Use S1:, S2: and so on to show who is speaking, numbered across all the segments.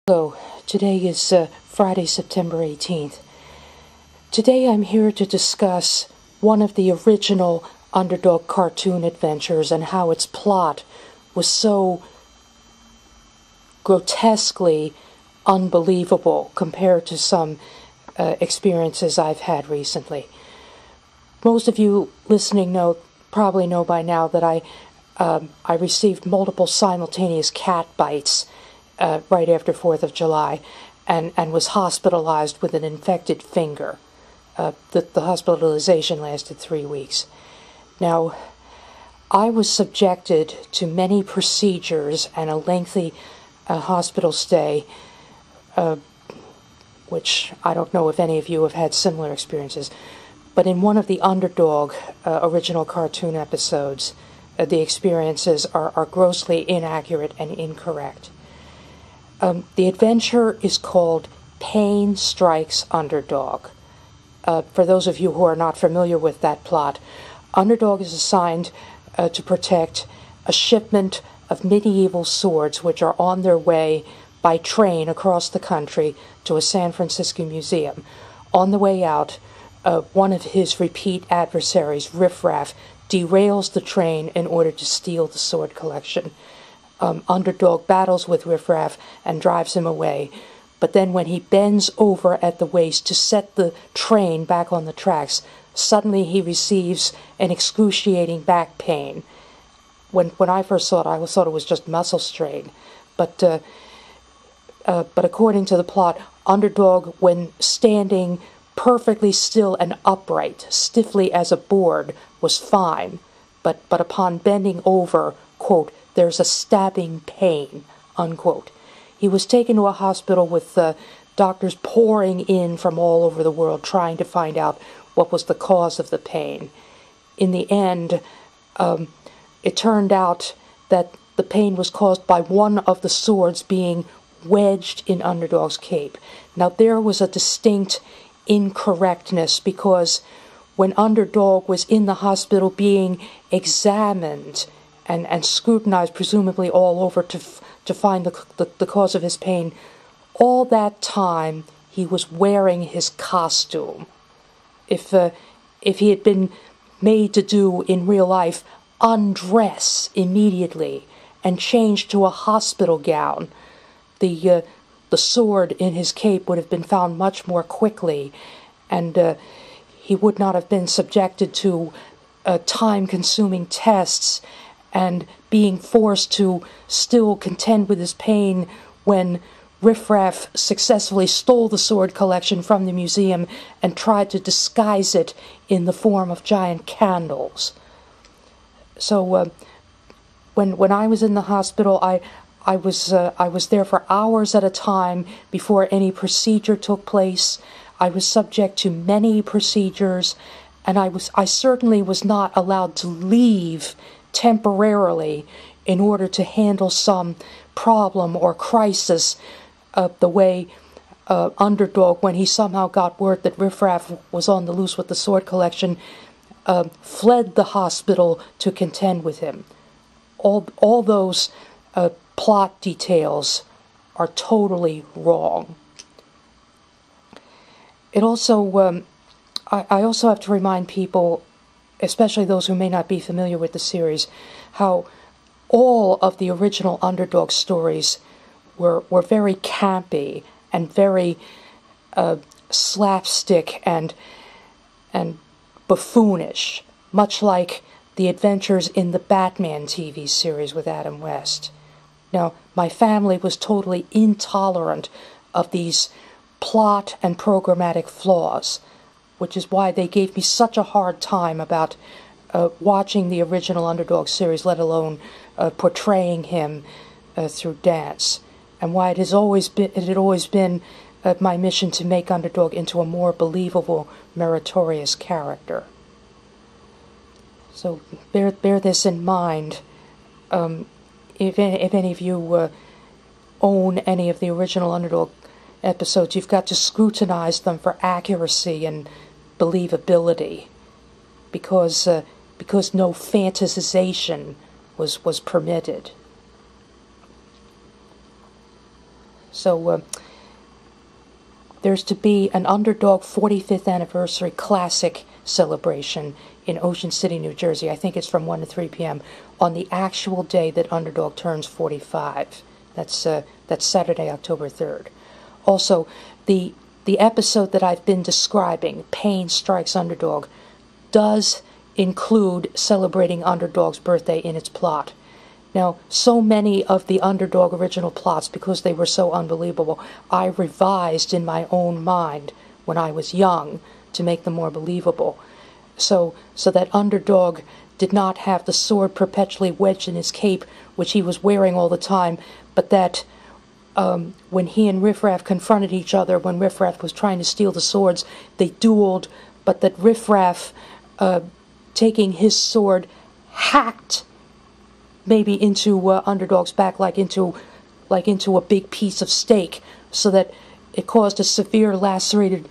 S1: Hello, today is Friday, September 18th. Today I'm here to discuss one of the original Underdog cartoon adventures and how its plot was so grotesquely unbelievable compared to some experiences I've had recently. Most of you listening probably know by now that I received multiple simultaneous cat bites right after 4th of July and was hospitalized with an infected finger. The hospitalization lasted 3 weeks. Now, I was subjected to many procedures and a lengthy hospital stay, which I don't know if any of you have had similar experiences, but in one of the Underdog original cartoon episodes, the experiences are grossly inaccurate and incorrect. The adventure is called Pain Strikes Underdog. For those of you who are not familiar with that plot, Underdog is assigned to protect a shipment of medieval swords which are on their way by train across the country to a San Francisco museum. On the way out, one of his repeat adversaries, Riff Raff, derails the train in order to steal the sword collection. Underdog battles with Riff Raff and drives him away, but then when he bends over at the waist to set the train back on the tracks, suddenly he receives an excruciating back pain. When I first saw it, I thought it was just muscle strain, but according to the plot, Underdog, when standing perfectly still and upright, stiffly as a board, was fine, but upon bending over, quote, "there's a stabbing pain," unquote. He was taken to a hospital with doctors pouring in from all over the world trying to find out what was the cause of the pain. In the end, it turned out that the pain was caused by one of the swords being wedged in Underdog's cape. Now, there was a distinct incorrectness because when Underdog was in the hospital being examined and scrutinized, presumably all over to find the cause of his pain, all that time he was wearing his costume. If he had been made to do in real life, undress immediately and change to a hospital gown, the sword in his cape would have been found much more quickly, and he would not have been subjected to time-consuming tests and being forced to still contend with his pain when Riff Raff successfully stole the sword collection from the museum and tried to disguise it in the form of giant candles. So when I was in the hospital, I was there for hours at a time before any procedure took place. I was subject to many procedures, and I certainly was not allowed to leave temporarily in order to handle some problem or crisis the way Underdog, when he somehow got word that Riff Raff was on the loose with the sword collection, fled the hospital to contend with him. All those plot details are totally wrong. It also, I also have to remind people, especially those who may not be familiar with the series, how all of the original Underdog stories were very campy and very slapstick and buffoonish, much like the adventures in the Batman TV series with Adam West. Now, my family was totally intolerant of these plot and programmatic flaws, which is why they gave me such a hard time about watching the original Underdog series, let alone portraying him through dance, and why it had always been my mission to make Underdog into a more believable, meritorious character. So bear this in mind. If any of you own any of the original Underdog episodes, you've got to scrutinize them for accuracy and believability, because no fantasization was permitted. So there's to be an Underdog 45th anniversary classic celebration in Ocean City, New Jersey. I think it's from 1 to 3 p.m. on the actual day that Underdog turns 45. That's Saturday, October 3rd. Also, the episode that I've been describing, Pain Strikes Underdog, does include celebrating Underdog's birthday in its plot. Now, so many of the Underdog original plots, because they were so unbelievable, I revised in my own mind when I was young to make them more believable. So that Underdog did not have the sword perpetually wedged in his cape, which he was wearing all the time, but that when he and Riff Raff confronted each other, when Riff Raff was trying to steal the swords, they dueled, but that Riff Raff, taking his sword, hacked maybe into Underdog's back like into a big piece of steak, so that it caused a severe lacerated,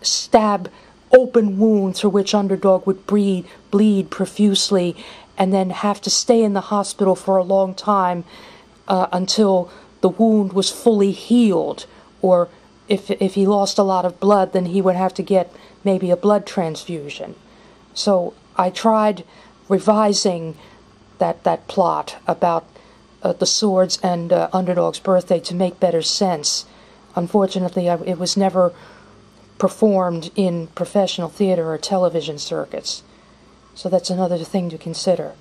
S1: stab open wound through which Underdog would bleed profusely, and then have to stay in the hospital for a long time until the wound was fully healed. Or if he lost a lot of blood, then he would have to get maybe a blood transfusion. So I tried revising that plot about the swords and Underdog's birthday to make better sense. Unfortunately, it was never performed in professional theater or television circuits. So that's another thing to consider.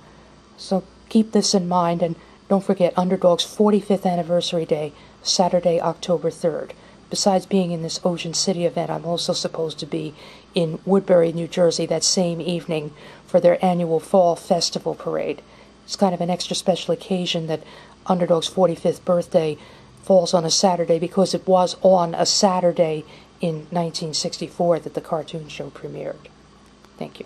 S1: So keep this in mind, and don't forget Underdog's 45th anniversary day, Saturday, October 3rd. Besides being in this Ocean City event, I'm also supposed to be in Woodbury, New Jersey that same evening for their annual Fall Festival Parade. It's kind of an extra special occasion that Underdog's 45th birthday falls on a Saturday, because it was on a Saturday in 1964 that the cartoon show premiered. Thank you.